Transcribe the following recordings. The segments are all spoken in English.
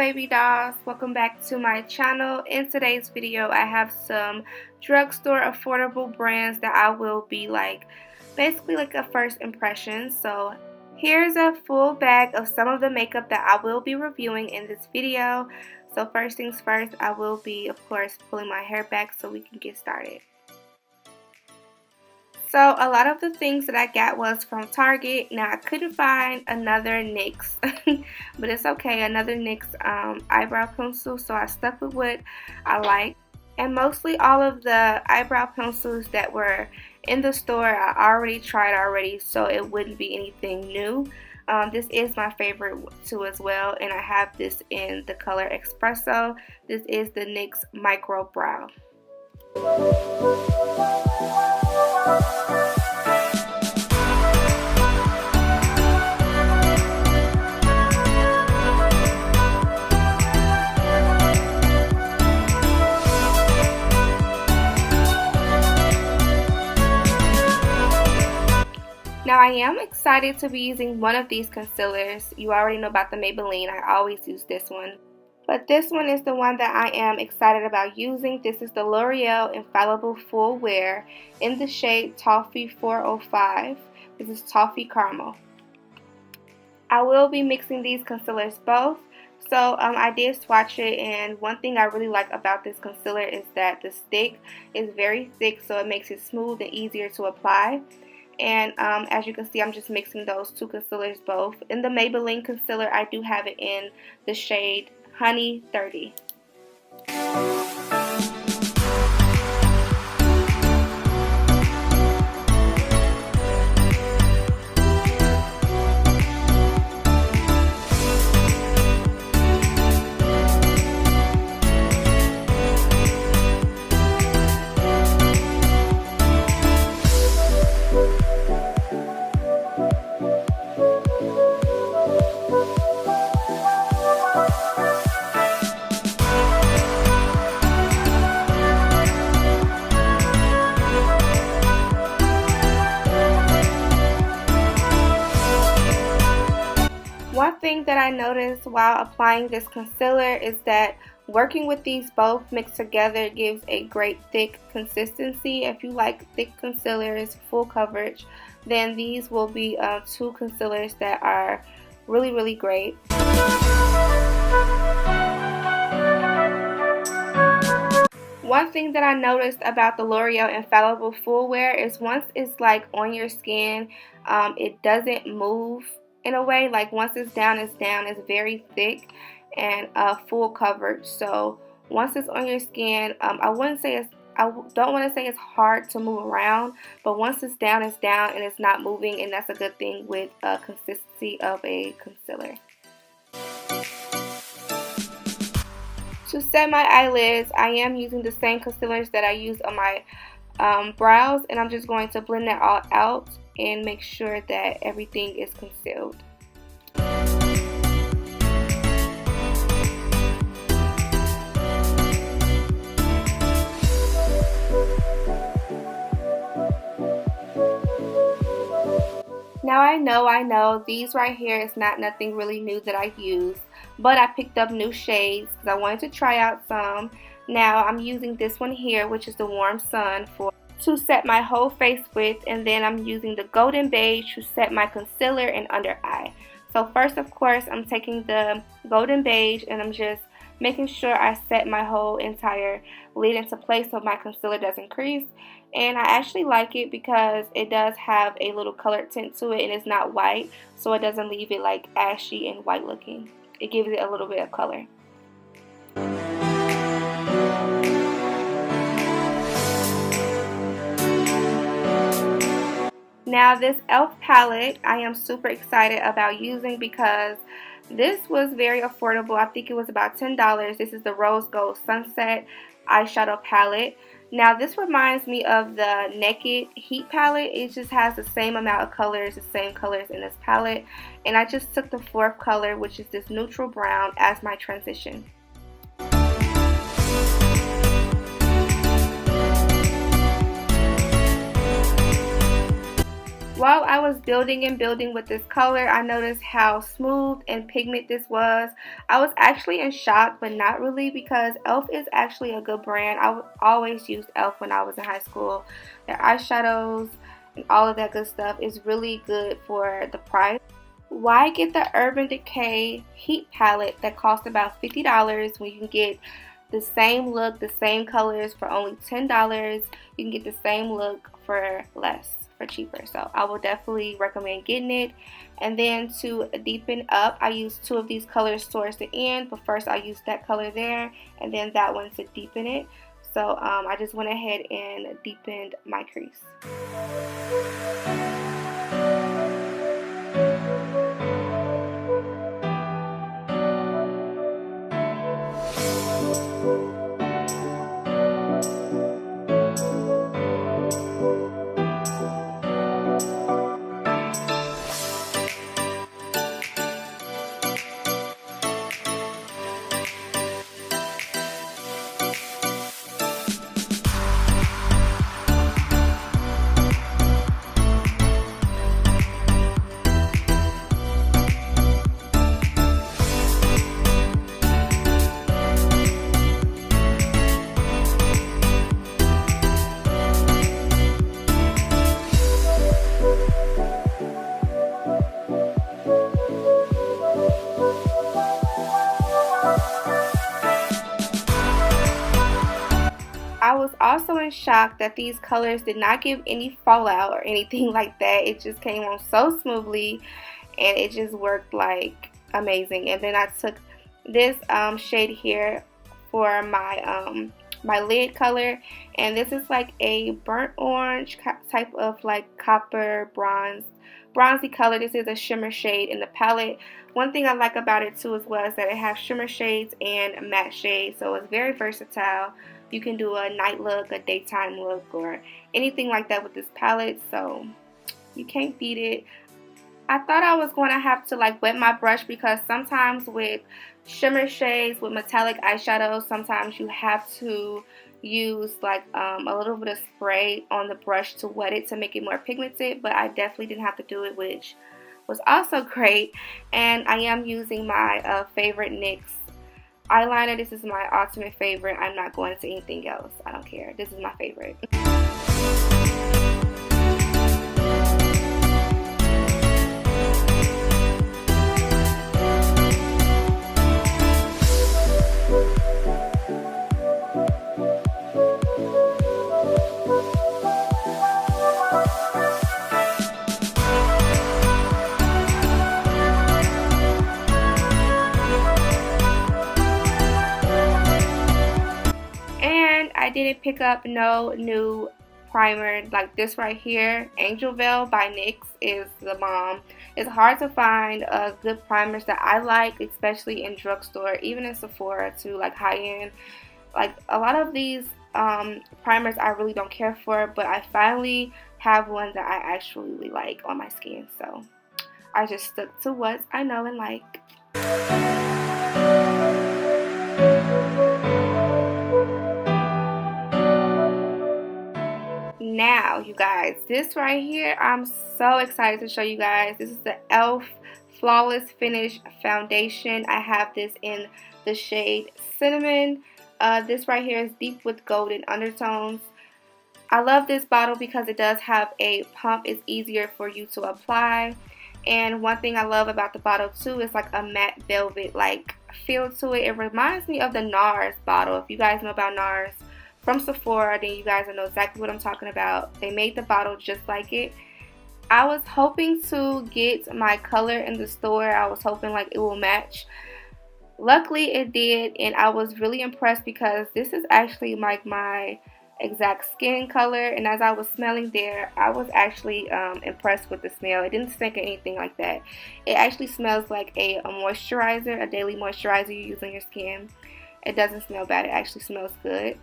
baby dolls, welcome back to my channel. In today's video I have some drugstore affordable brands that I will be basically a first impression. So here's a full bag of some of the makeup that I will be reviewing in this video. So first things first, I will be of course pulling my hair back so we can get started. So a lot of the things that I got was from Target. Now I couldn't find another NYX, but it's okay, another NYX eyebrow pencil, so I stuck with what I like. And mostly all of the eyebrow pencils that were in the store I already tried, so it wouldn't be anything new. This is my favorite too as well, and I have this in the color Espresso. This is the NYX Micro Brow. Now I am excited to be using one of these concealers. You already know about the Maybelline. I always use this one. But this one is the one that I am excited about using. This is the L'Oreal Infallible Full Wear in the shade Tofee 405. This is Tofee Carmel. I will be mixing these concealers both. So I did swatch it, and one thing I really like about this concealer is that the stick is very thick, so it makes it smooth and easier to apply. And as you can see, I'm just mixing those two concealers both. In the Maybelline concealer, I do have it in the shade Honey 30. One thing that I noticed while applying this concealer is that working with these both mixed together gives a great thick consistency. If you like thick concealers, full coverage, then these will be two concealers that are really great. One thing that I noticed about the L'Oreal Infallible Full Wear is once it's on your skin, it doesn't move in a way. Once it's down, it's down. It's very thick and full coverage. So once it's on your skin, I don't want to say it's hard to move around, but once it's down and it's not moving, and that's a good thing with consistency of a concealer. To set my eyelids, I am using the same concealers that I use on my brows, and I'm just going to blend that all out and make sure that everything is concealed. Now I know these right here is not nothing really new that I use, but I picked up new shades because I wanted to try out some. Now I'm using this one here, which is the Warm Sun, to set my whole face with, and then I'm using the Golden Beige to set my concealer and under eye. So first, of course, I'm taking the Golden Beige and I'm just making sure I set my whole entire lid into place so my concealer doesn't crease. And I actually like it because it does have a little color tint to it, and it's not white, so it doesn't leave it ashy and white looking. It gives it a little bit of color. Now this e.l.f. palette I am super excited about using because this was very affordable. I think it was about $10. This is the Rose Gold Sunset eyeshadow palette. Now this reminds me of the Naked Heat palette. It just has the same amount of colors, the same colors in this palette. And I just took the fourth color, which is this neutral brown, as my transition. While I was building and building with this color, I noticed how smooth and pigment this was. I was actually in shock, but not really, because e.l.f. is actually a good brand. I always used e.l.f. when I was in high school. Their eyeshadows and all of that good stuff is really good for the price. Why get the Urban Decay Heat Palette that costs about $50 when you can get the same look, the same colors for only $10? You can get the same look for less, for cheaper. So I will definitely recommend getting it. And then to deepen up, I used two of these colors towards the end, but first I used that color there and then that one to deepen it. So I just went ahead and deepened my crease. I was also in shock that these colors did not give any fallout or anything like that. It just came on so smoothly and it just worked like amazing. And then I took this shade here for my my lid color, and this is like a burnt orange type of like copper bronzy color. This is a shimmer shade in the palette. One thing I like about it too as well is that it has shimmer shades and matte shades, so it's very versatile. You can do a night look, a daytime look, or anything like that with this palette, so you can't beat it. I thought I was going to have to like wet my brush, because sometimes with shimmer shades, with metallic eyeshadows, sometimes you have to use like a little bit of spray on the brush to wet it to make it more pigmented, but I definitely didn't have to do it, which was also great. And I am using my favorite NYX eyeliner. This is my ultimate favorite. I'm not going to anything else. I don't care. This is my favorite. I didn't pick up no new primer. Like this right here, Angel Veil by NYX, is the bomb. It's hard to find good primers that I like, especially in drugstore, even in Sephora too, like high-end. Like a lot of these primers I really don't care for, but I finally have one that I actually like on my skin, so I just stuck to what I know and like. Now, you guys, this right here, I'm so excited to show you guys. This is the e.l.f. Flawless Finish Foundation. I have this in the shade Cinnamon. This right here is deep with golden undertones. I love this bottle because it does have a pump. It's easier for you to apply. And one thing I love about the bottle too is like a matte velvet like feel to it. It reminds me of the NARS bottle. If you guys know about NARS from Sephora, then you guys will know exactly what I'm talking about. They made the bottle just like it. I was hoping to get my color in the store. I was hoping like it will match. Luckily it did, and I was really impressed because this is actually like my exact skin color, and as I was smelling there, I was actually impressed with the smell. It didn't stink or anything like that. It actually smells like a moisturizer, a daily moisturizer you use on your skin. It doesn't smell bad. It actually smells good.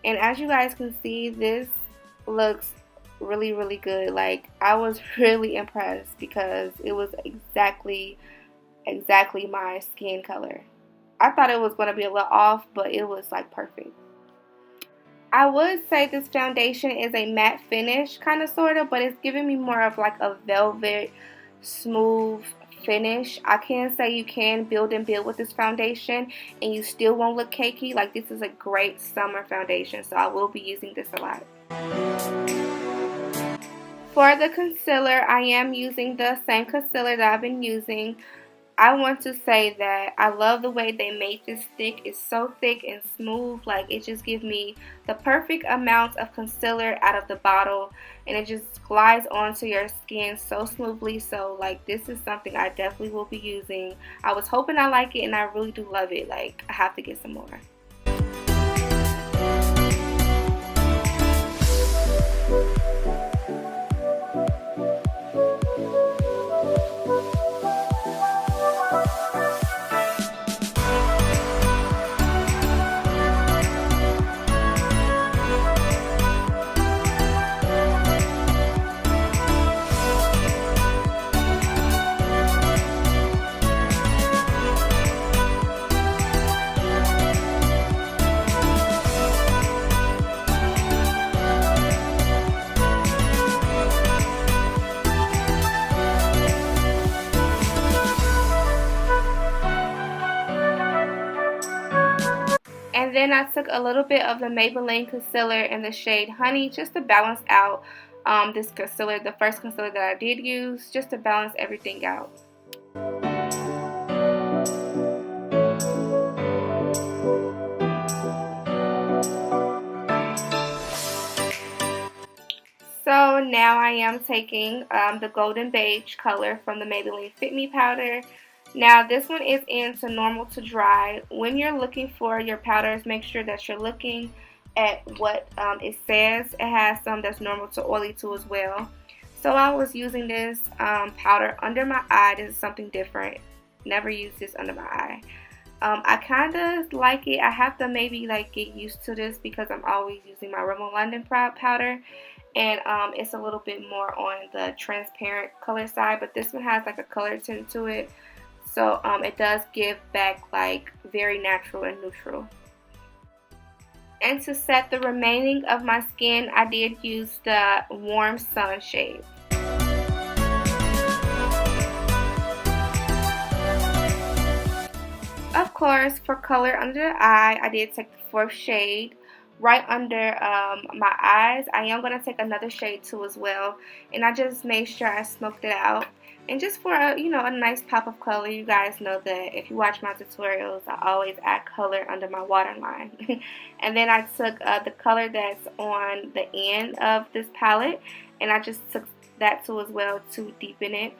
And as you guys can see, this looks really, really good. Like, I was really impressed because it was exactly my skin color. I thought it was going to be a little off, but it was like perfect. I would say this foundation is a matte finish, kind of sort of, but it's giving me more of like a velvet, smooth finish. I can say you can build and build with this foundation and you still won't look cakey. Like, this is a great summer foundation, so I will be using this a lot. For the concealer, I am using the same concealer that I've been using. I want to say that I love the way they made this stick. It's so thick and smooth. Like, it just gives me the perfect amount of concealer out of the bottle, and it just glides onto your skin so smoothly. So, like, this is something I definitely will be using. I was hoping I like it, and I really do love it. Like, I have to get some more. And then I took a little bit of the Maybelline concealer in the shade Honey just to balance out this concealer, the first concealer that I did use, just to balance everything out. So now I am taking the Golden Beige color from the Maybelline Fit Me powder. Now this one is into normal to dry. When you're looking for your powders, make sure that you're looking at what it says. It has some that's normal to oily too as well. So I was using this powder under my eye. This is something different. Never used this under my eye. I kind of like it. I have to maybe like get used to this because I'm always using my Rimmel London powder. And it's a little bit more on the transparent color side. But this one has like a color tint to it. So it does give back like very natural and neutral. And to set the remaining of my skin, I did use the Warm Sun shade. Of course, for color under the eye, I did take the 4th shade right under my eyes. I am going to take another shade too as well. And I just made sure I smoked it out. And just for a, a nice pop of color. You guys know that if you watch my tutorials, I always add color under my waterline. And then I took the color that's on the end of this palette, and I just took that too as well to deepen it.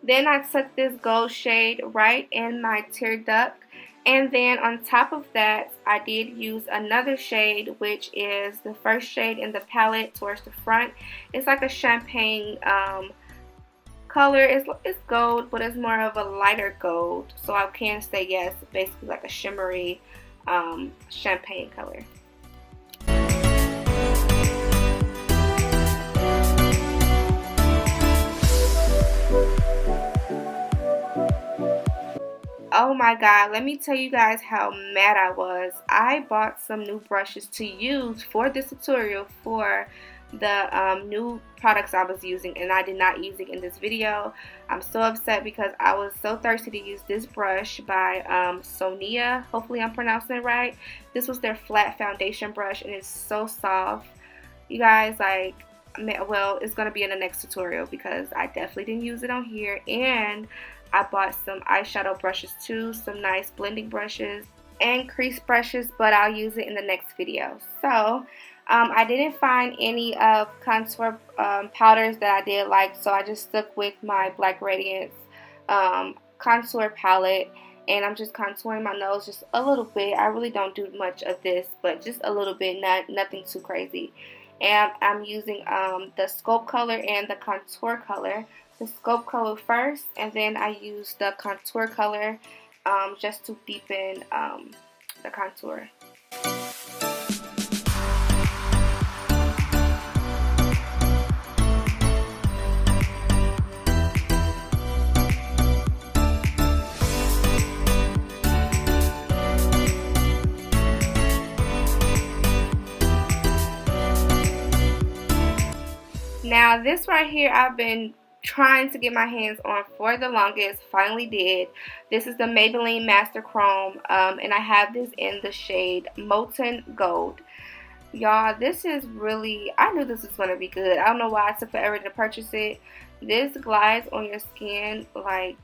Then I took this gold shade right in my tear duct. And then on top of that, I did use another shade, which is the first shade in the palette towards the front. It's like a champagne color. It's gold, but it's more of a lighter gold. So I can say yes, basically like a shimmery champagne color. Oh my god, let me tell you guys how mad I was. I bought some new brushes to use for this tutorial for the new products I was using, and I did not use it in this video. I'm so upset because I was so thirsty to use this brush by Sonia. Hopefully I'm pronouncing it right. This was their flat foundation brush, and it's so soft. You guys, like, well, it's going to be in the next tutorial because I definitely didn't use it on here. And I bought some eyeshadow brushes too, some nice blending brushes and crease brushes, but I'll use it in the next video. So I didn't find any of contour powders that I did like, so I just stuck with my Black Radiance contour palette, and I'm just contouring my nose just a little bit. I really don't do much of this, but just a little bit, nothing too crazy. And I'm using the Sculpt color and the contour color. The Sculpt color first, and then I use the contour color just to deepen the contour. Now this right here I've been trying to get my hands on for the longest. Finally did. This is the Maybelline Master Chrome, and I have this in the shade Molten Gold. Y'all, this is really, I knew this was going to be good. I don't know why I took forever to purchase it. This glides on your skin like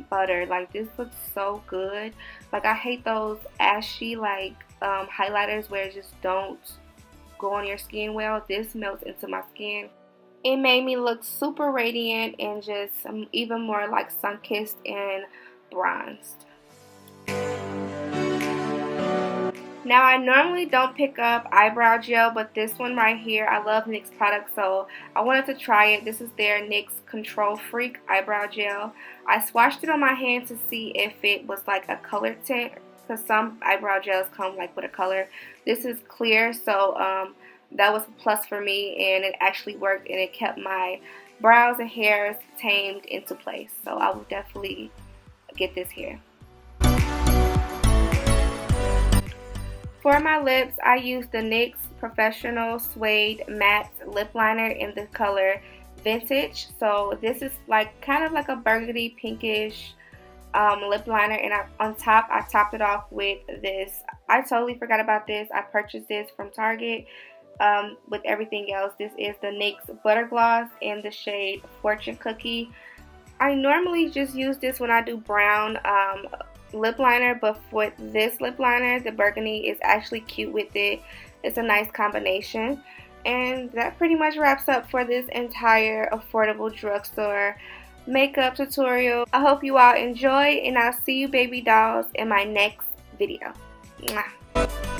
butter. Like, this looks so good. Like, I hate those ashy like highlighters where it just don't go on your skin well. This melts into my skin. It made me look super radiant and just even more like sun-kissed and bronzed. Now, I normally don't pick up eyebrow gel, but this one right here, I love NYX products, so I wanted to try it. This is their NYX Control Freak eyebrow gel. I swatched it on my hand to see if it was like a color tint, because some eyebrow gels come like with a color. This is clear, so that was a plus for me, and it actually worked, and it kept my brows and hairs tamed into place. So I will definitely get this here. For my lips, I used the NYX Professional Suede Matte Lip Liner in the color Vintage. So this is like kind of like a burgundy pinkish lip liner, and on top I topped it off with this. I totally forgot about this. I purchased this from Target with everything else. This is the NYX Butter Gloss in the shade Fortune Cookie. I normally just use this when I do brown lip liner, but for this lip liner, the burgundy is actually cute with it. It's a nice combination. And that pretty much wraps up for this entire affordable drugstore makeup tutorial. I hope you all enjoy, and I'll see you baby dolls in my next video. Mwah.